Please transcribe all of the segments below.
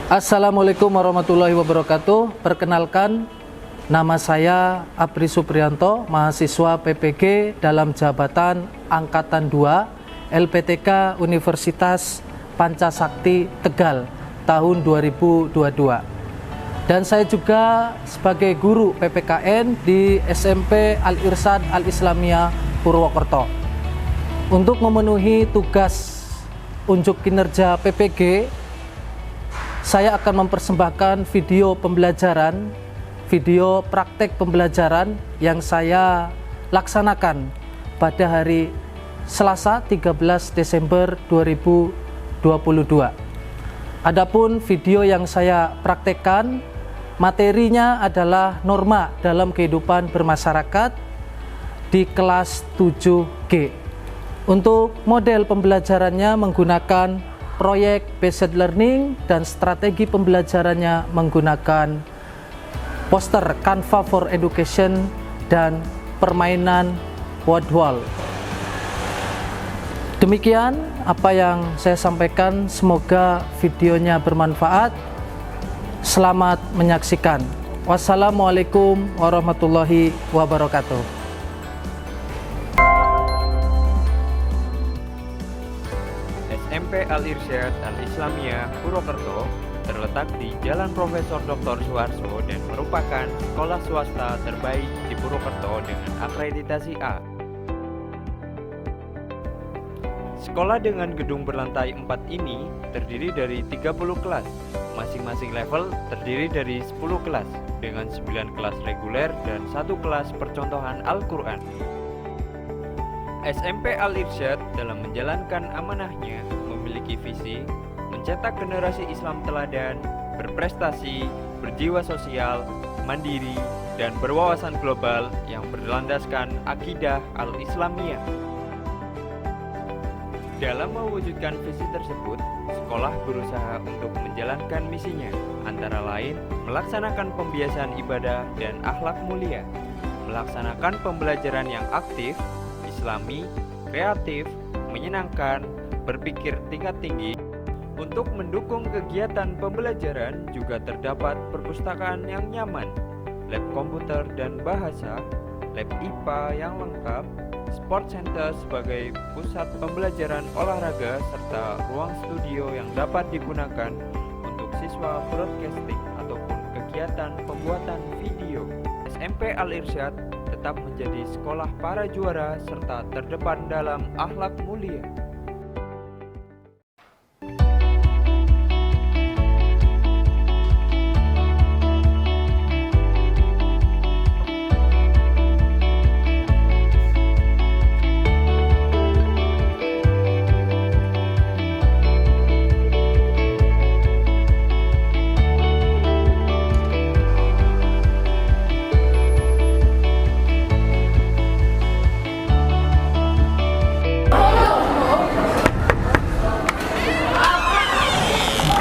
Assalamualaikum warahmatullahi wabarakatuh. Perkenalkan, nama saya Apri Supriyanto, mahasiswa PPG dalam jabatan Angkatan 2 LPTK Universitas Pancasakti Tegal tahun 2022. Dan saya juga sebagai guru PPKN di SMP Al-Irsyad Al-Islamiyah Purwokerto. Untuk memenuhi tugas unjuk kinerja PPG, saya akan mempersembahkan video pembelajaran, video praktek pembelajaran yang saya laksanakan pada hari Selasa 13 Desember 2022. Adapun video yang saya praktekkan, materinya adalah norma dalam kehidupan bermasyarakat di kelas 7G. Untuk model pembelajarannya menggunakan proyek based learning dan strategi pembelajarannya menggunakan poster Canva for Education dan permainan word wall. Demikian apa yang saya sampaikan, semoga videonya bermanfaat. Selamat menyaksikan. Wassalamualaikum warahmatullahi wabarakatuh. SMP Al-Irsyad Al-Islamiyah Purwokerto terletak di Jalan Profesor Dr. Suharto dan merupakan sekolah swasta terbaik di Purwokerto dengan akreditasi A. Sekolah dengan gedung berlantai 4 ini terdiri dari 30 kelas. Masing-masing level terdiri dari 10 kelas dengan 9 kelas reguler dan 1 kelas percontohan Al-Quran. SMP Al-Irsyad dalam menjalankan amanahnya memiliki visi mencetak generasi Islam teladan, berprestasi, berjiwa sosial, mandiri, dan berwawasan global yang berlandaskan akidah Al-Islamiyah. Dalam mewujudkan visi tersebut, sekolah berusaha untuk menjalankan misinya, antara lain melaksanakan pembiasan ibadah dan akhlak mulia, melaksanakan pembelajaran yang aktif, Islami, kreatif, menyenangkan, berpikir tingkat tinggi. Untuk mendukung kegiatan pembelajaran juga terdapat perpustakaan yang nyaman, lab komputer dan bahasa, lab IPA yang lengkap, sport center sebagai pusat pembelajaran olahraga, serta ruang studio yang dapat digunakan untuk siswa broadcasting ataupun kegiatan pembuatan video. SMP Al-Irsyad tetap menjadi sekolah para juara serta terdepan dalam akhlak mulia.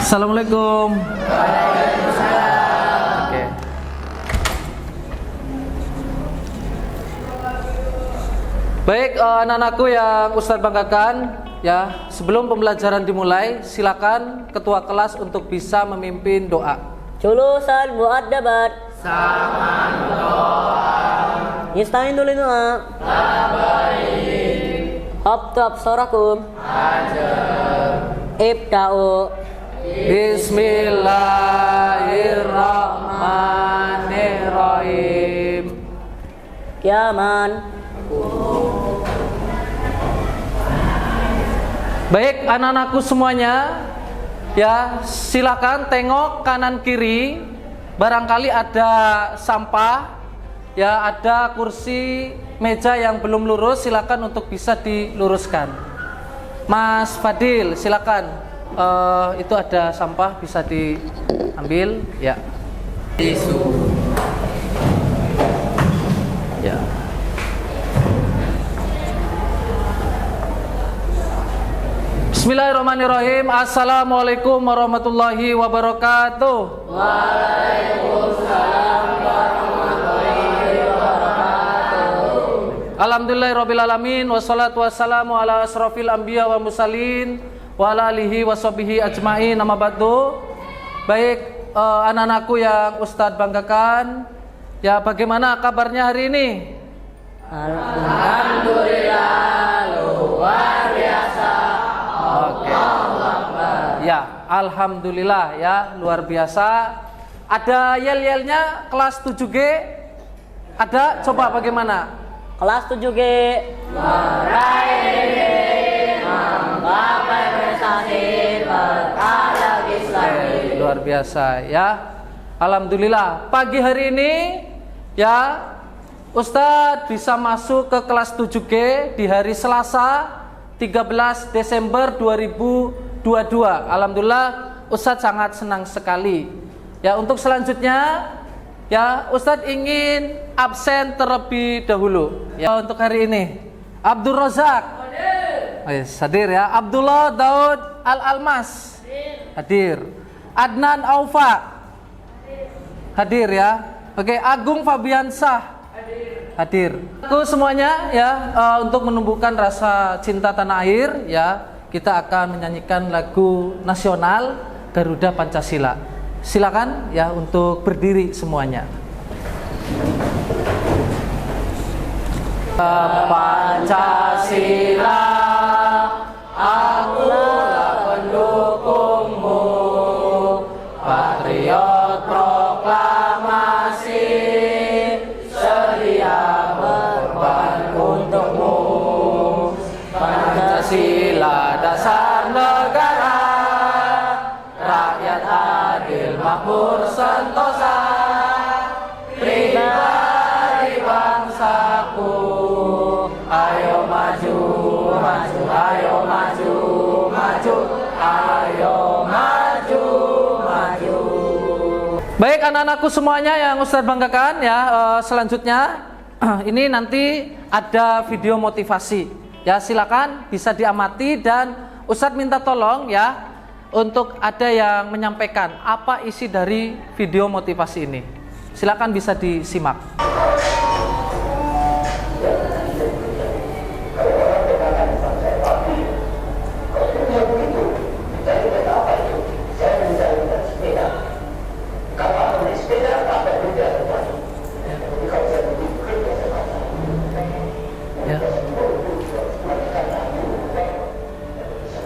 Assalamualaikum. Oke. Baik, anak-anakku yang Ustadz banggakan, ya, sebelum pembelajaran dimulai, silakan ketua kelas untuk bisa memimpin doa. Julusan muaddabat Saman doa. Yasta'inu lillah Habtu absarakum Ibda'u Bismillahirrahmanirrahim. Kiaman. Baik, anak-anakku semuanya, ya, silakan tengok kanan kiri. Barangkali ada sampah, ya, ada kursi, meja yang belum lurus, silakan untuk bisa diluruskan. Mas Fadil, silakan. Itu ada sampah, bisa diambil, ya. Tisu. Ya. Bismillahirrahmanirrahim. Assalamualaikum warahmatullahi wabarakatuh. Waalaikumsalam warahmatullahi wabarakatuh. Alhamdulillahirabbil alamin, wassalatu wassalamu ala asrofil anbiya wa mursalin wa ala alihi wa sahbihi ajmain. Amma ba'du. Baik, anak-anakku yang Ustadz banggakan, ya bagaimana kabarnya hari ini? Alhamdulillah luar biasa. Oke. Ya, alhamdulillah ya luar biasa. Ada yel-yelnya kelas 7G? Ada? Coba bagaimana? Kelas 7G meraih menggapai prestasi berkala Islami. Luar biasa ya. Alhamdulillah pagi hari ini ya Ustadz bisa masuk ke kelas 7G di hari Selasa 13 Desember 2022. Alhamdulillah Ustadz sangat senang sekali. Ya, untuk selanjutnya ya Ustadz ingin absen terlebih dahulu ya untuk hari ini. Abdul Razak hadir ya. Abdullah Daud Al-Almas hadir. Adnan Aufa hadir ya. Oke, Agung Fabiansah hadir. Aku semuanya ya untuk menumbuhkan rasa cinta tanah air ya kita akan menyanyikan lagu nasional Garuda Pancasila. Silakan ya untuk berdiri semuanya. Pancasila, akulah pendukungmu, patriot proklamasi, sedia berkorban untukmu. Pancasila dasar negara, rakyat adil makmur sentosa, pribadi bangsaku, ayo maju, maju, ayo maju, maju, ayo maju, maju. Baik anak-anakku semuanya yang Ustadz banggakan ya, selanjutnya ini nanti ada video motivasi ya, silakan bisa diamati dan Ustadz minta tolong ya untuk ada yang menyampaikan apa isi dari video motivasi ini. Silakan bisa disimak. Ya.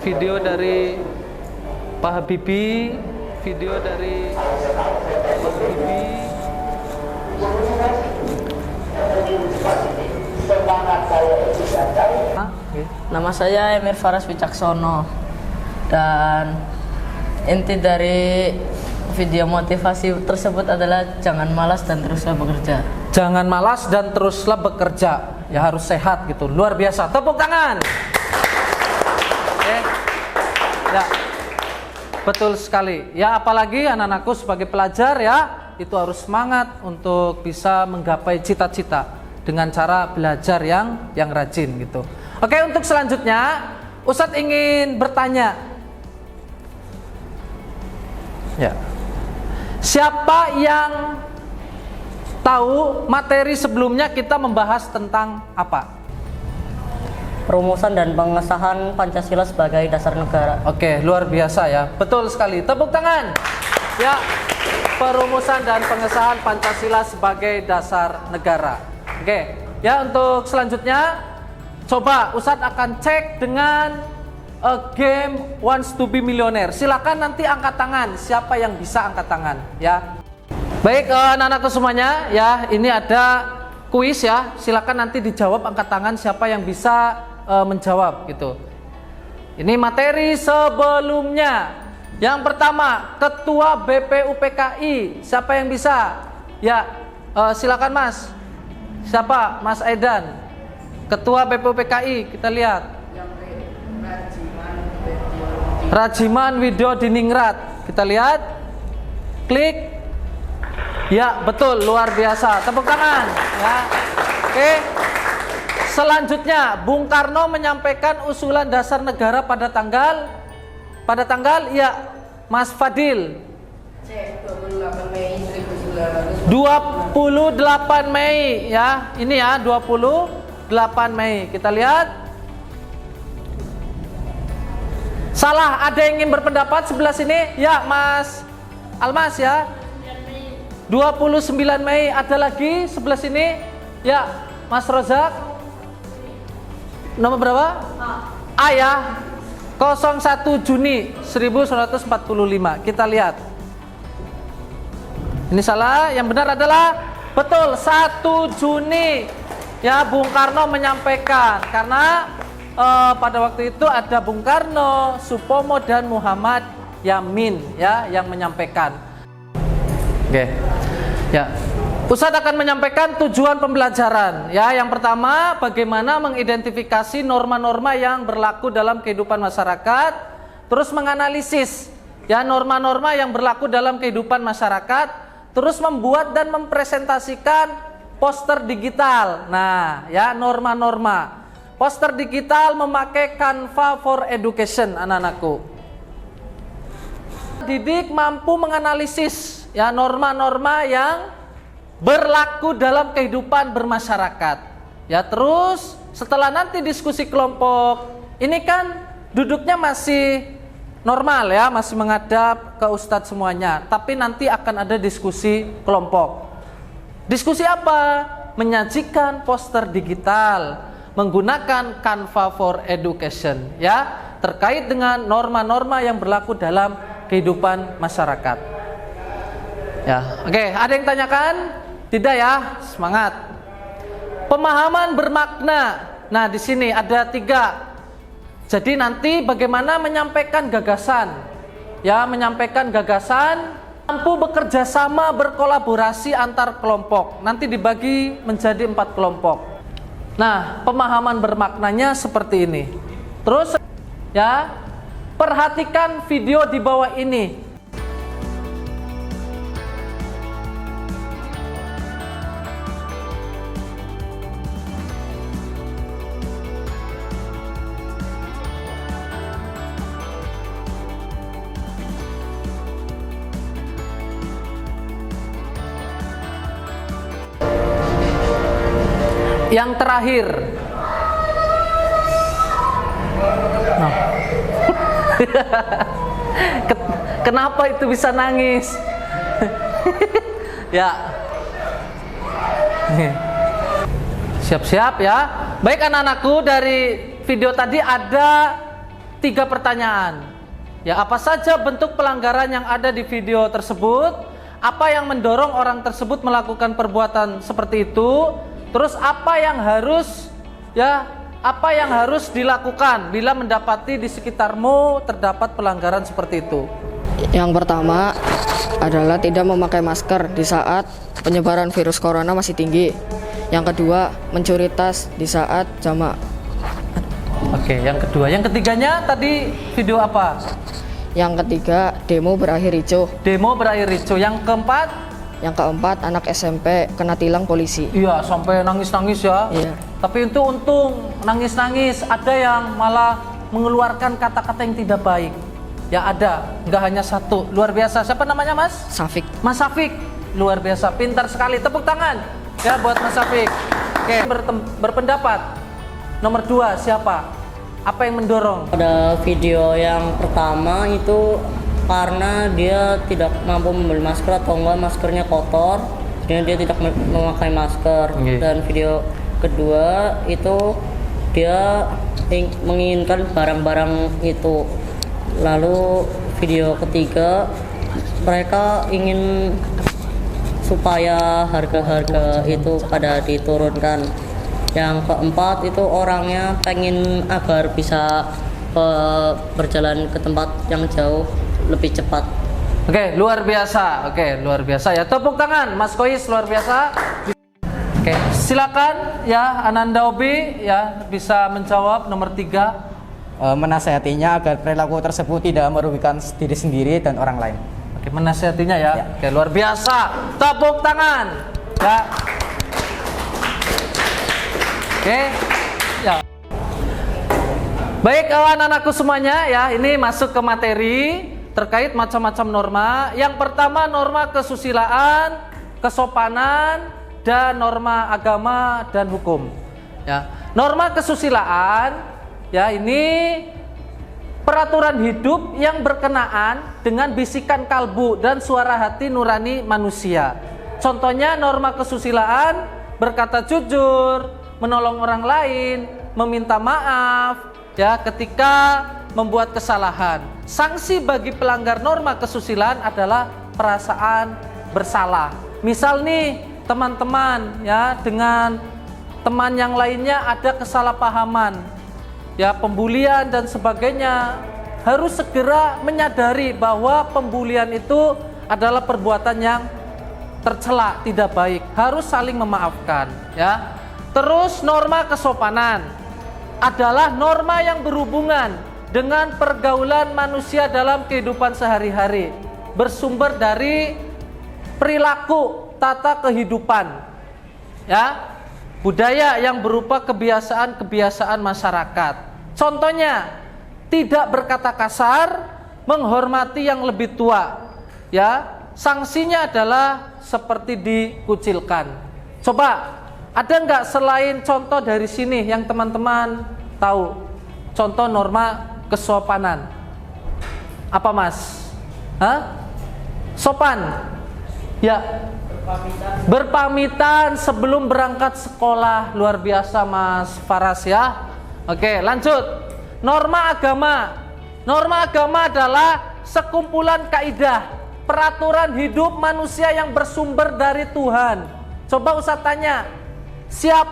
Video dari Pak Habibie, video dari Pak Habibie. Nama saya Emir Faras Wicaksono dan inti dari video motivasi tersebut adalah jangan malas dan teruslah bekerja. Jangan malas dan teruslah bekerja. Ya harus sehat gitu. Luar biasa. Tepuk tangan. Oke. Ya. Betul sekali. Ya apalagi anak-anakku sebagai pelajar ya itu harus semangat untuk bisa menggapai cita-cita dengan cara belajar yang rajin gitu. Oke, untuk selanjutnya Ustadz ingin bertanya. Ya. Siapa yang tahu materi sebelumnya kita membahas tentang apa? Perumusan dan pengesahan Pancasila sebagai dasar negara. Oke, luar biasa ya. Betul sekali. Tepuk tangan. Ya. Perumusan dan pengesahan Pancasila sebagai dasar negara. Oke. Ya, untuk selanjutnya coba Ustadz akan cek dengan game Wants to be Millionaire. Silakan nanti angkat tangan siapa yang bisa angkat tangan ya. Baik anak-anakku semuanya ya, ini ada kuis ya. Silakan nanti dijawab angkat tangan siapa yang bisa menjawab gitu. Ini materi sebelumnya. Yang pertama, Ketua BPUPKI. Siapa yang bisa? Ya, silakan Mas. Siapa? Mas Aidan. Ketua BPUPKI, kita lihat. Rajiman Widyo Diningrat. Kita lihat. Klik. Ya, betul, luar biasa. Tepuk tangan. Ya. Oke. Selanjutnya, Bung Karno menyampaikan usulan dasar negara pada tanggal ya, Mas Fadil. 28 Mei 1900. 28 Mei ya. Ini ya 28 Mei. Kita lihat. Salah, ada yang ingin berpendapat sebelah sini? Ya, Mas Almas ya. 29 Mei. Ada lagi sebelah sini? Ya, Mas Rozak. Nomor berapa? A ya. 01 Juni 1945. Kita lihat. Ini salah, yang benar adalah betul 1 Juni. Ya, Bung Karno menyampaikan karena pada waktu itu ada Bung Karno, Supomo dan Muhammad Yamin ya yang menyampaikan. Oke. Ya. Ustadz akan menyampaikan tujuan pembelajaran. Ya, yang pertama bagaimana mengidentifikasi norma-norma yang berlaku dalam kehidupan masyarakat, terus menganalisis ya norma-norma yang berlaku dalam kehidupan masyarakat, terus membuat dan mempresentasikan poster digital. Nah, ya norma-norma. Poster digital memakai Canva for Education, anak-anakku. Didik mampu menganalisis ya norma-norma yang berlaku dalam kehidupan bermasyarakat. Ya, terus setelah nanti diskusi kelompok, ini kan duduknya masih normal ya, masih menghadap ke ustadz semuanya. Tapi nanti akan ada diskusi kelompok. Diskusi apa? Menyajikan poster digital menggunakan Canva for Education ya, terkait dengan norma-norma yang berlaku dalam kehidupan masyarakat. Ya, oke, ada yang tanyakan? Tidak ya, semangat. Pemahaman bermakna. Nah, di sini ada 3. Jadi nanti bagaimana menyampaikan gagasan? Ya, menyampaikan gagasan, mampu bekerja sama, berkolaborasi antar kelompok. Nanti dibagi menjadi 4 kelompok. Nah, pemahaman bermaknanya seperti ini. Terus ya, perhatikan video di bawah ini. Yang terakhir. Nah. Kenapa itu bisa nangis? Ya. Siap-siap ya. Baik anak-anakku, dari video tadi ada 3 pertanyaan. Ya, apa saja bentuk pelanggaran yang ada di video tersebut? Apa yang mendorong orang tersebut melakukan perbuatan seperti itu? Terus apa yang harus dilakukan bila mendapati di sekitarmu terdapat pelanggaran seperti itu? Yang pertama adalah tidak memakai masker di saat penyebaran virus corona masih tinggi. Yang kedua, mencuri tas di saat jamak. Oke, yang kedua. Yang ketiganya tadi video apa? Yang ketiga, demo berakhir ricuh. Demo berakhir ricuh. Yang keempat? Yang keempat, anak SMP kena tilang polisi. Iya, sampai nangis-nangis ya. Iya. Tapi itu untung nangis-nangis. Ada yang malah mengeluarkan kata-kata yang tidak baik. Ya ada, nggak hanya 1. Luar biasa. Siapa namanya Mas? Safik. Mas Safik. Luar biasa, pintar sekali. Tepuk tangan ya buat Mas Safik. Oke, berpendapat. Nomor 2 siapa? Apa yang mendorong? Pada video yang pertama itu karena dia tidak mampu membeli masker atau enggak maskernya kotor, jadi dia tidak memakai masker. Dan video kedua itu dia menginginkan barang-barang itu. Lalu video ketiga mereka ingin supaya harga-harga itu pada diturunkan. Yang keempat itu orangnya pengen agar bisa berjalan ke tempat yang jauh lebih cepat. Oke, luar biasa. Oke, luar biasa ya. Tepuk tangan Mas Kois, luar biasa. Oke, silakan ya Ananda Obi ya bisa menjawab nomor 3. Menasihatinya agar perilaku tersebut tidak merugikan diri sendiri dan orang lain. Oke, menasihatinya ya. Oke, luar biasa. Tepuk tangan. Ya. Oke. Ya. Baik, anak-anakku semuanya ya, ini masuk ke materi terkait macam-macam norma. Yang pertama norma kesusilaan, kesopanan, dan norma agama dan hukum. Ya, norma kesusilaan ya ini peraturan hidup yang berkenaan dengan bisikan kalbu dan suara hati nurani manusia. Contohnya norma kesusilaan, berkata jujur, menolong orang lain, meminta maaf ya ketika membuat kesalahan. Sanksi bagi pelanggar norma kesusilaan adalah perasaan bersalah. Misal nih teman-teman ya, dengan teman yang lainnya ada kesalahpahaman ya, pembulian dan sebagainya, harus segera menyadari bahwa pembulian itu adalah perbuatan yang tercela, tidak baik, harus saling memaafkan ya. Terus norma kesopanan adalah norma yang berhubungan dengan pergaulan manusia dalam kehidupan sehari-hari, bersumber dari perilaku tata kehidupan ya, budaya yang berupa kebiasaan-kebiasaan masyarakat. Contohnya, tidak berkata kasar, menghormati yang lebih tua ya. Sanksinya adalah seperti dikucilkan. Coba, ada nggak selain contoh dari sini yang teman-teman tahu? Contoh norma kesopanan. Apa Mas? Hah? Sopan? Ya. Berpamitan sebelum berangkat sekolah. Luar biasa Mas Faras ya. Oke, lanjut. Norma agama. Norma agama adalah sekumpulan kaidah, peraturan hidup manusia yang bersumber dari Tuhan. Coba Ustaz tanya, siap,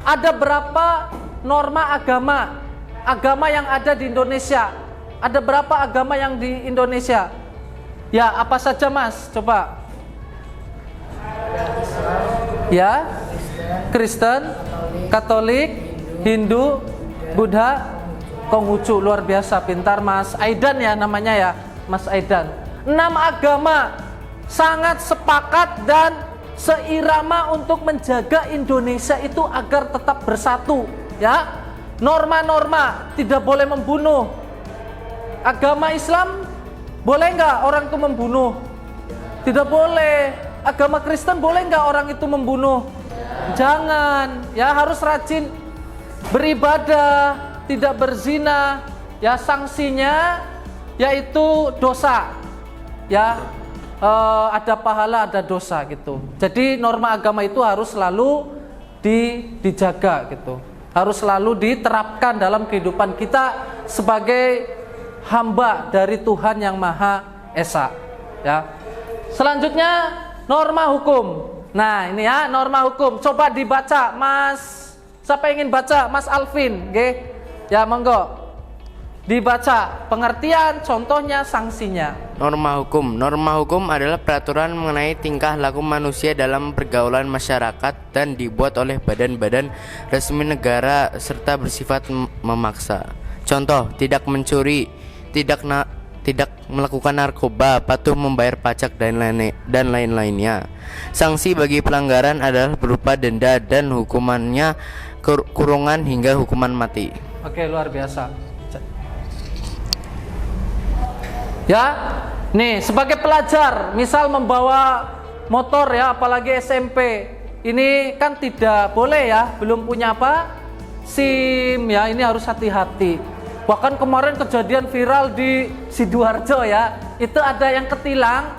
ada berapa norma agama? Agama yang ada di Indonesia. Ada berapa agama yang di Indonesia? Ya, apa saja Mas? Coba. Ya, Kristen, Katolik, Hindu, Buddha, Konghucu. Luar biasa, pintar Mas Aidan ya namanya ya, Mas Aidan. 6 agama sangat sepakat dan seirama untuk menjaga Indonesia itu agar tetap bersatu ya. Norma-norma, tidak boleh membunuh. Agama Islam boleh nggak orang itu membunuh? Tidak boleh. Agama Kristen boleh nggak orang itu membunuh? Jangan ya, harus rajin beribadah, tidak berzina ya. Sanksinya yaitu dosa ya, ada pahala ada dosa gitu. Jadi norma agama itu harus selalu dijaga gitu, harus selalu diterapkan dalam kehidupan kita sebagai hamba dari Tuhan yang Maha Esa ya. Selanjutnya norma hukum. Nah ini ya norma hukum, coba dibaca Mas. Siapa ingin baca? Mas Alvin, oke? Ya monggo. Dibaca pengertian, contohnya, sanksinya. Norma hukum adalah peraturan mengenai tingkah laku manusia dalam pergaulan masyarakat dan dibuat oleh badan-badan resmi negara serta bersifat memaksa. Contoh, tidak mencuri, tidak melakukan narkoba, patuh membayar pajak dan lain-lainnya. Sanksi bagi pelanggaran adalah berupa denda dan hukumannya kurungan hingga hukuman mati. Oke, luar biasa. Ya, nih sebagai pelajar, misal membawa motor ya, apalagi SMP, ini kan tidak boleh ya, belum punya apa? SIM ya, ini harus hati-hati. Bahkan kemarin kejadian viral di Sidoarjo ya, itu ada yang ketilang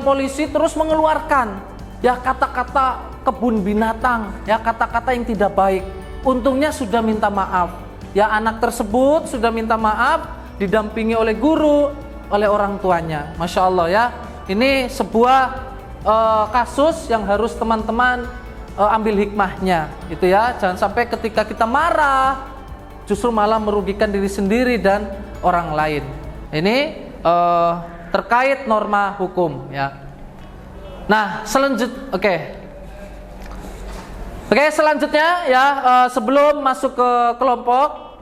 polisi terus mengeluarkan ya kata-kata kebun binatang, ya kata-kata yang tidak baik. Untungnya sudah minta maaf. Ya anak tersebut sudah minta maaf, didampingi oleh guru, oleh orang tuanya. Masya Allah ya. Ini sebuah kasus yang harus teman-teman ambil hikmahnya, gitu ya. Jangan sampai ketika kita marah, justru malah merugikan diri sendiri dan orang lain. Ini terkait norma hukum ya. Nah selanjutnya, Oke, selanjutnya ya, sebelum masuk ke kelompok,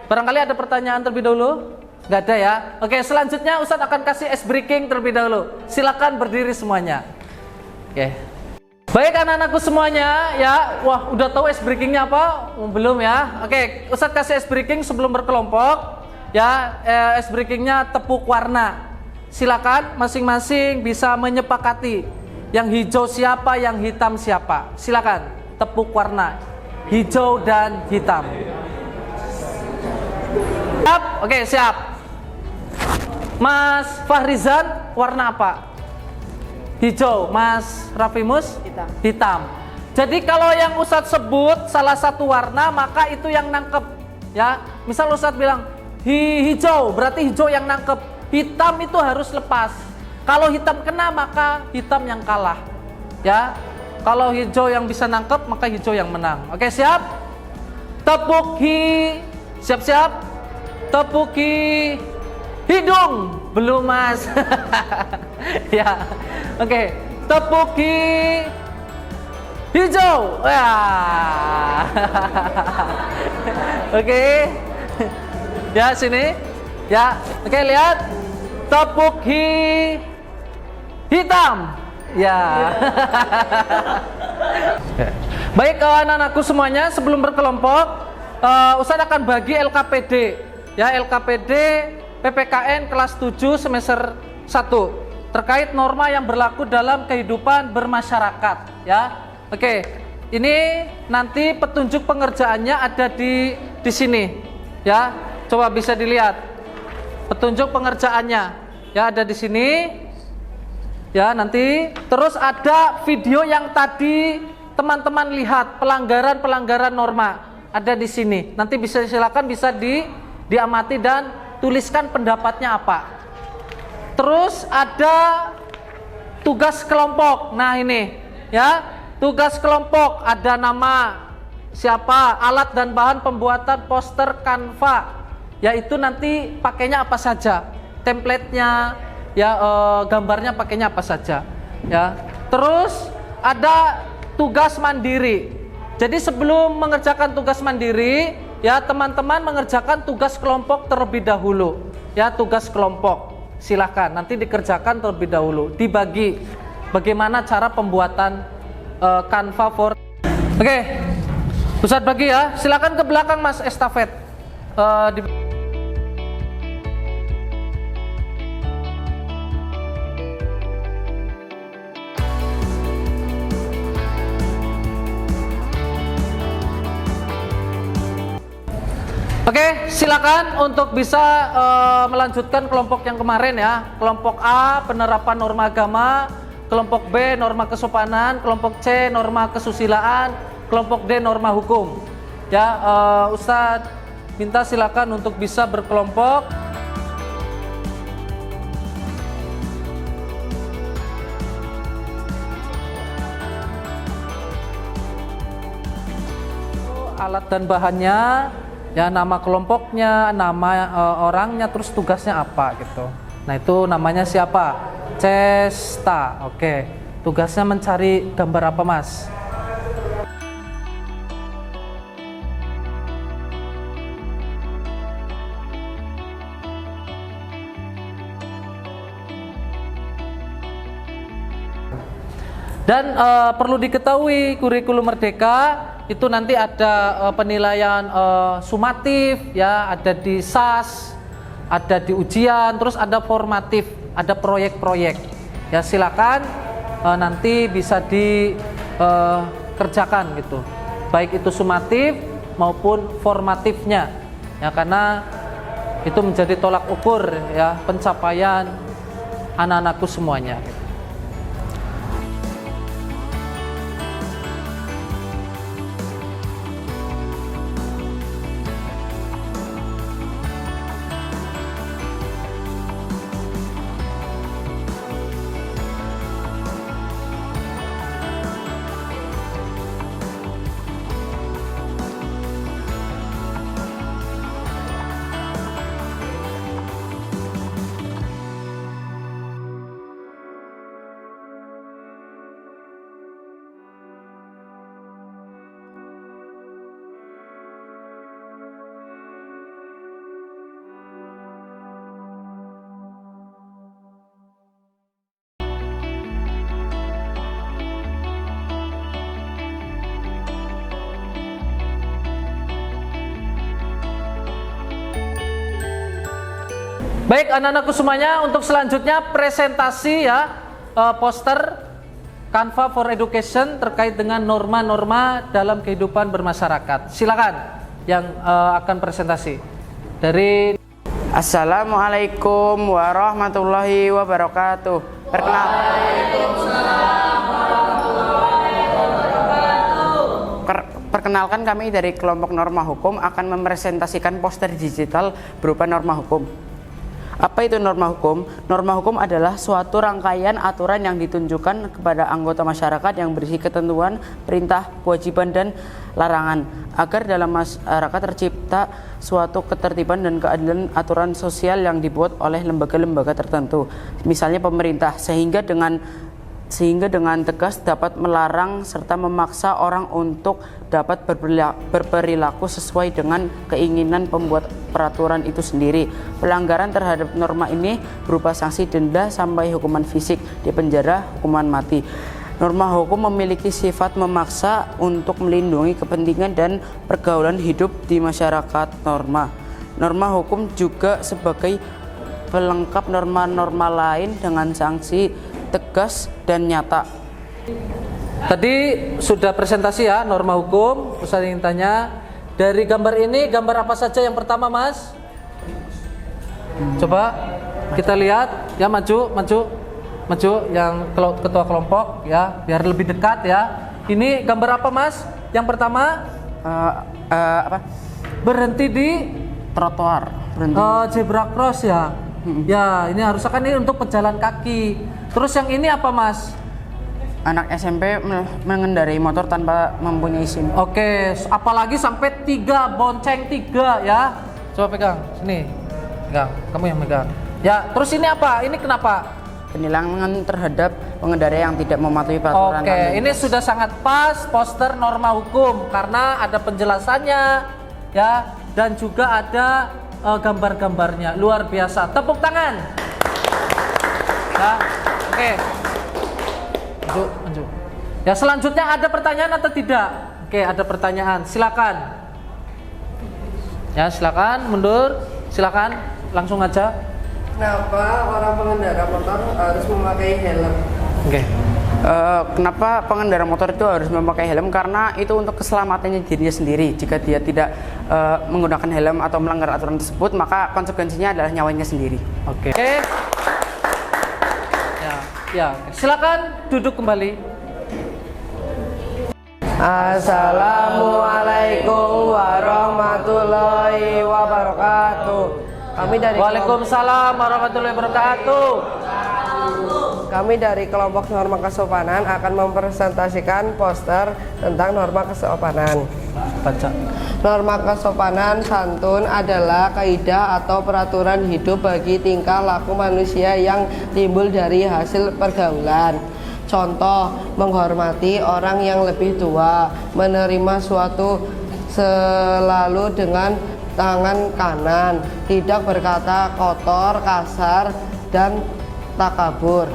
barangkali ada pertanyaan terlebih dahulu? Nggak ada ya? Oke, selanjutnya Ustadz akan kasih ice breaking terlebih dahulu. Silakan berdiri semuanya. Oke. Baik anak-anakku semuanya ya, wah udah tahu ice breakingnya apa? Belum ya? Oke, Ustadz kasih ice breaking sebelum berkelompok. Ya, ice breakingnya tepuk warna. Silakan masing-masing bisa menyepakati. Yang hijau siapa, yang hitam siapa. Silakan. Tepuk warna hijau dan hitam. Siap? Oke, siap. Mas Fahrizan, warna apa? Hijau. Mas Rafimus? Hitam. Jadi kalau yang Ustadz sebut salah satu warna, maka itu yang nangkep. Ya, misal Ustadz bilang hijau, berarti hijau yang nangkep. Hitam itu harus lepas. Kalau hitam kena, maka hitam yang kalah. Ya, kalau hijau yang bisa nangkep, maka hijau yang menang. Oke, siap? Tepuk siap-siap. Tepuk hidung. Belum, Mas. Ya. Oke. Tepuk hijau. Ya. Oke. Ya, sini. Ya. Oke, lihat. Tepuk hitam. Ya. Baik, anak-anakku semuanya, sebelum berkelompok, Ustadz akan bagi LKPD. Ya, LKPD PPKN kelas 7 semester 1 terkait norma yang berlaku dalam kehidupan bermasyarakat. Ya. Oke. Ini nanti petunjuk pengerjaannya ada di sini. Ya. Coba bisa dilihat. Petunjuk pengerjaannya. Ya, ada di sini. Ya, nanti terus ada video yang tadi teman-teman lihat, pelanggaran norma ada di sini. Nanti silakan bisa diamati dan tuliskan pendapatnya apa. Terus ada tugas kelompok. Nah, ini ya, tugas kelompok ada nama siapa, alat dan bahan pembuatan poster Canva. Yaitu nanti pakainya apa saja, template-nya. Ya, gambarnya pakainya apa saja, ya. Terus ada tugas mandiri. Jadi sebelum mengerjakan tugas mandiri, ya teman-teman mengerjakan tugas kelompok terlebih dahulu. Ya, tugas kelompok silahkan nanti dikerjakan terlebih dahulu. Dibagi bagaimana cara pembuatan Canva for. Oke, Ustadz bagi ya. Silakan ke belakang, Mas, estafet. Oke, silakan untuk bisa melanjutkan kelompok yang kemarin ya. Kelompok A, penerapan norma agama. Kelompok B, norma kesopanan. Kelompok C, norma kesusilaan. Kelompok D, norma hukum. Ya, Ustadz minta silakan untuk bisa berkelompok. Alat dan bahannya. Ya, nama kelompoknya, nama orangnya, terus tugasnya apa gitu. Nah, itu namanya siapa? Cesta. Oke. Tugasnya mencari gambar apa, Mas? Dan perlu diketahui kurikulum Merdeka itu nanti ada penilaian sumatif, ya, ada di SAS, ada di ujian, terus ada formatif, ada proyek-proyek. Ya, silakan nanti bisa dikerjakan gitu, baik itu sumatif maupun formatifnya, ya, karena itu menjadi tolak ukur ya pencapaian anak-anakku semuanya. Baik, anak-anakku semuanya, untuk selanjutnya presentasi ya, poster Canva for Education terkait dengan norma-norma dalam kehidupan bermasyarakat. Silakan yang akan presentasi. dari Assalamualaikum warahmatullahi wabarakatuh. Perkenalkan, kami dari kelompok Norma Hukum akan mempresentasikan poster digital berupa norma hukum. Apa itu norma hukum? Norma hukum adalah suatu rangkaian aturan yang ditunjukkan kepada anggota masyarakat yang berisi ketentuan, perintah, kewajiban, dan larangan agar dalam masyarakat tercipta suatu ketertiban dan keadilan aturan sosial yang dibuat oleh lembaga-lembaga tertentu, misalnya pemerintah, sehingga dengan tegas dapat melarang serta memaksa orang untuk dapat berperilaku sesuai dengan keinginan pembuat peraturan itu sendiri. Pelanggaran terhadap norma ini berupa sanksi denda sampai hukuman fisik di penjara, hukuman mati. Norma hukum memiliki sifat memaksa untuk melindungi kepentingan dan pergaulan hidup di masyarakat norma. Norma hukum juga sebagai pelengkap norma-norma lain dengan sanksi tegas dan nyata. Tadi sudah presentasi ya norma hukum. Ustaz ingin tanya, dari gambar ini gambar apa saja yang pertama, Mas? Coba kita lihat ya, maju yang ketua kelompok ya, biar lebih dekat ya. Ini gambar apa, Mas? Yang pertama Apa? berhenti di Trotoar. zebra cross ya. Ya, ini harusnya kan ini untuk pejalan kaki. Terus yang ini apa, Mas? Anak SMP mengendarai motor tanpa mempunyai SIM. Oke, apalagi sampai 3, bonceng 3 ya. Coba pegang, sini. Pegang, kamu yang megang. Ya, terus ini apa? Ini kenapa? Penilangan terhadap pengendara yang tidak mematuhi peraturan. Oke, ini sudah sangat pas poster norma hukum karena ada penjelasannya ya, dan juga ada gambar-gambarnya. Luar biasa. Tepuk tangan. Ya, oke. Maju. Ya, selanjutnya ada pertanyaan atau tidak? Oke, ada pertanyaan. Silakan. Ya, silakan mundur. Silakan langsung aja. Kenapa orang pengendara motor harus memakai helm? Oke. Kenapa pengendara motor itu harus memakai helm? Karena itu untuk keselamatannya dirinya sendiri. Jika dia tidak menggunakan helm atau melanggar aturan tersebut, maka konsekuensinya adalah nyawanya sendiri. Oke. Ya, silakan duduk kembali. Assalamualaikum warahmatullahi wabarakatuh. Waalaikumsalam warahmatullahi wabarakatuh. Kami dari kelompok Norma Kesopanan akan mempresentasikan poster tentang norma kesopanan. Baca. Norma kesopanan santun adalah kaidah atau peraturan hidup bagi tingkah laku manusia yang timbul dari hasil pergaulan. Contoh, menghormati orang yang lebih tua, menerima suatu selalu dengan tangan kanan, tidak berkata kotor, kasar, dan takabur.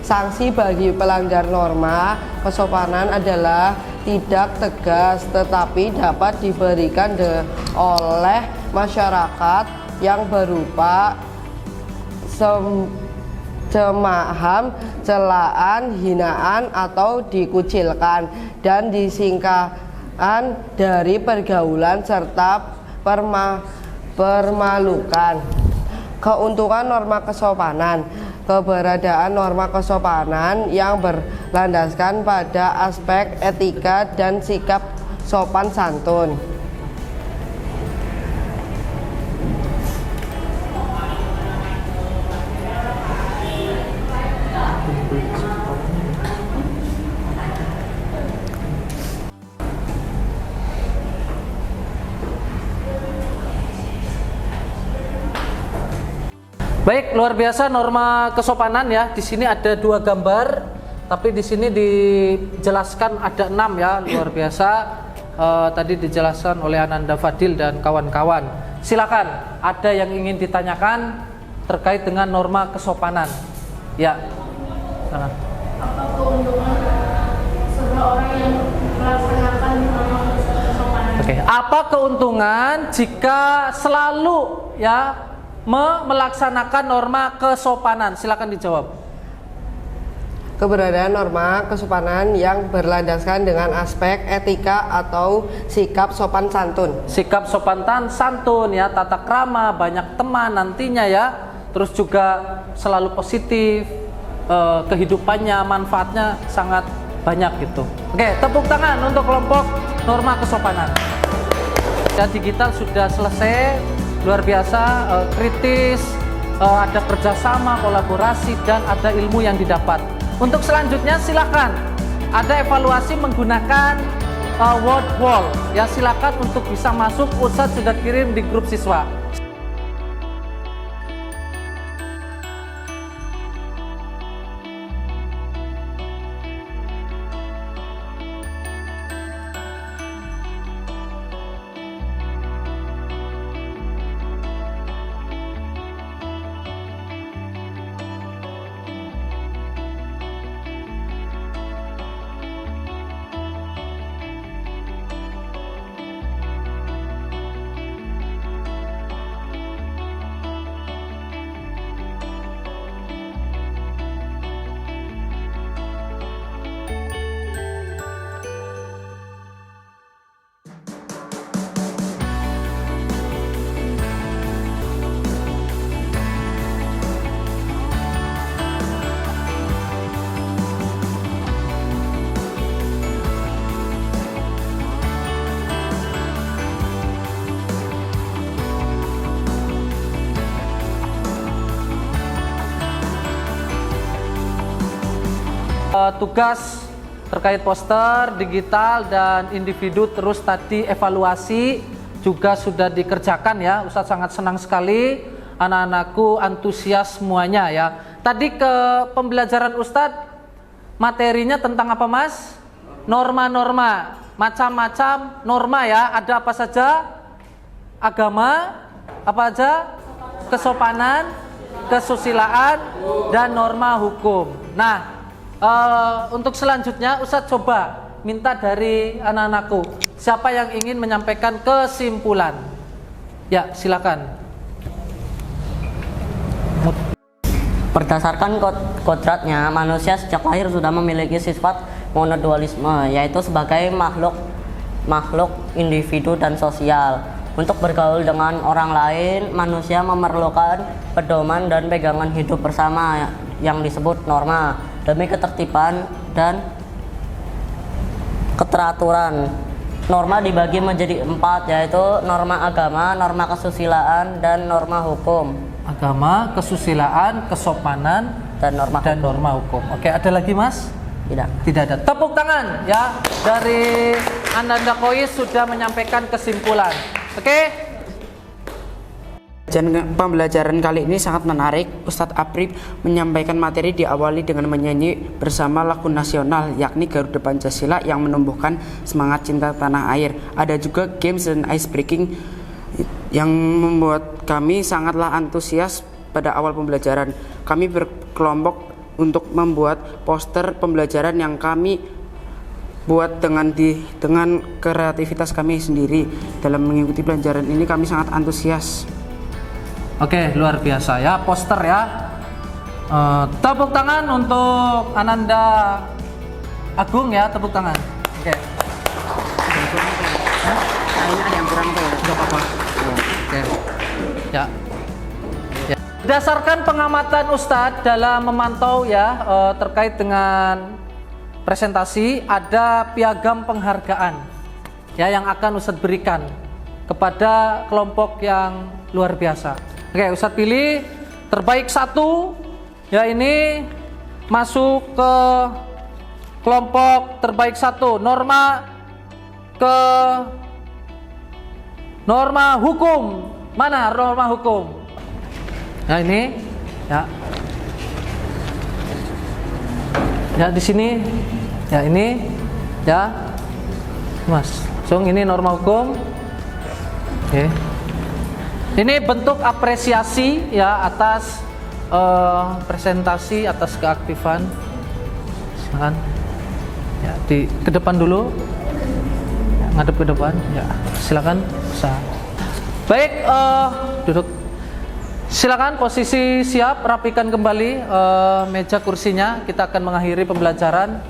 Sanksi bagi pelanggar norma kesopanan adalah tidak tegas tetapi dapat diberikan oleh masyarakat yang berupa cemaham, celaan, hinaan atau dikucilkan dan disingkirkan dari pergaulan serta permalukan. Keuntungan norma kesopanan. Keberadaan norma kesopanan yang berlandaskan pada aspek etika dan sikap sopan santun. Baik, luar biasa norma kesopanan ya. Di sini ada 2 gambar, tapi di sini dijelaskan ada 6 ya. Luar biasa. Tadi dijelaskan oleh Ananda Fadil dan kawan-kawan. Silakan, ada yang ingin ditanyakan terkait dengan norma kesopanan? Ya. Apa keuntungan seseorang yang melaksanakan norma kesopanan? Oke, apa keuntungan jika selalu melaksanakan norma kesopanan? Silakan dijawab. keberadaan norma kesopanan yang berlandaskan dengan aspek etika atau sikap sopan santun. Sikap sopan santun ya, tata krama, banyak teman nantinya ya. Terus juga selalu positif, kehidupannya, manfaatnya sangat banyak gitu. Oke, tepuk tangan untuk kelompok norma kesopanan. Ya, digital sudah selesai, luar biasa, kritis, ada kerjasama, kolaborasi, dan ada ilmu yang didapat. Untuk selanjutnya silakan ada evaluasi menggunakan word wall. Ya, silakan untuk bisa masuk. Ustadz sudah kirim di grup siswa. Tugas terkait poster, digital, dan individu terus tadi evaluasi juga sudah dikerjakan ya. Ustadz sangat senang sekali, anak-anakku antusias semuanya ya. Tadi ke pembelajaran Ustadz, materinya tentang apa Mas? Norma-norma, macam-macam norma ya. Ada apa saja? Agama, apa aja? Kesopanan, kesusilaan, dan norma hukum. Nah, untuk selanjutnya Ustadz coba minta dari anak-anakku, siapa yang ingin menyampaikan kesimpulan? Ya, silakan. Berdasarkan kodratnya, manusia sejak lahir sudah memiliki sifat monodualisme, yaitu sebagai makhluk individu dan sosial. Untuk bergaul dengan orang lain, manusia memerlukan pedoman dan pegangan hidup bersama yang disebut norma demi ketertiban dan keteraturan. Norma dibagi menjadi 4, yaitu norma agama, norma kesusilaan, dan norma hukum. Agama, kesusilaan, kesopanan, dan norma hukum. Oke, ada lagi Mas? Tidak ada. Tepuk tangan ya dari Ananda Kois sudah menyampaikan kesimpulan. Oke. Pembelajaran kali ini sangat menarik. Ustadz Aprib menyampaikan materi diawali dengan menyanyi bersama lagu nasional yakni Garuda Pancasila yang menumbuhkan semangat cinta tanah air. Ada juga games dan ice breaking yang membuat kami sangatlah antusias pada awal pembelajaran. Kami berkelompok untuk membuat poster pembelajaran yang kami buat dengan kreativitas kami sendiri. Dalam mengikuti pelajaran ini kami sangat antusias. Oke, luar biasa ya, poster ya. Tepuk tangan untuk Ananda Agung ya, tepuk tangan. Oke. Ini ada yang kurang tuh. Enggak apa-apa. Oke. Ya. Berdasarkan pengamatan Ustadz dalam memantau ya terkait dengan presentasi, ada piagam penghargaan ya yang akan Ustadz berikan kepada kelompok yang luar biasa. Oke, Ustadz pilih terbaik 1 ya, ini masuk ke kelompok terbaik 1, norma hukum. Mana norma hukum? Nah ini ya. Ya di sini. Ya ini ya. Mas, ini norma hukum. Oke. Ini bentuk apresiasi ya atas presentasi, atas keaktifan. Silakan. Ya, ke depan dulu. Ya, ngadep ke depan. Ya, silakan. Bisa. Baik, duduk. Silakan posisi siap, rapikan kembali meja kursinya. Kita akan mengakhiri pembelajaran.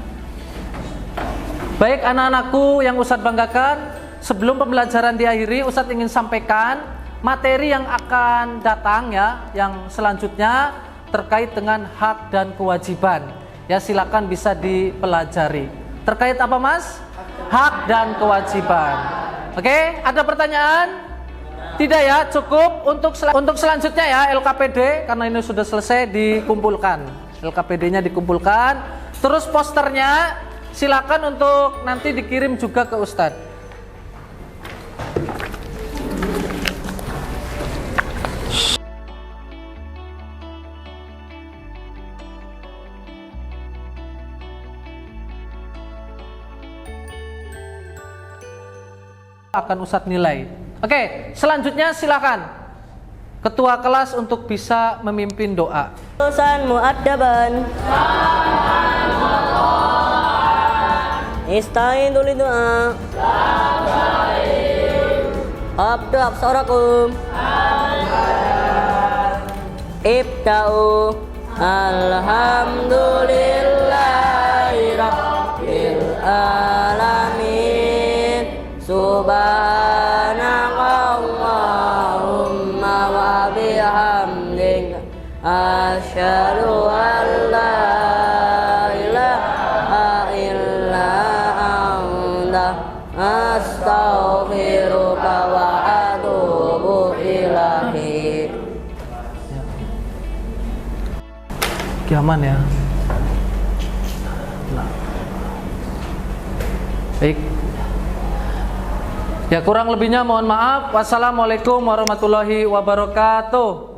Baik anak-anakku yang Ustadz banggakan, sebelum pembelajaran diakhiri, Ustadz ingin sampaikan materi yang akan datang ya, yang selanjutnya terkait dengan hak dan kewajiban. Ya, silakan bisa dipelajari. Terkait apa, Mas? Hak dan kewajiban. Oke, ada pertanyaan? Tidak ya, cukup. Untuk selanjutnya ya, LKPD, karena ini sudah selesai, dikumpulkan. LKPD-nya dikumpulkan. Terus posternya silakan untuk nanti dikirim juga ke Ustadz. Akan Ustadz nilai. Oke, selanjutnya silakan ketua kelas untuk bisa memimpin doa. Urusan mu'addaban Istain tuli doa Abdu absarakum Ibta'u Alhamdulillahi Rabbil Alamin Subhanakallahumma wa bihamdika asyhadu an la ilaha illa anta astaghfiruka wa atubu ilaik. Aman ya. Baik. Ya, kurang lebihnya mohon maaf. Wassalamualaikum warahmatullahi wabarakatuh.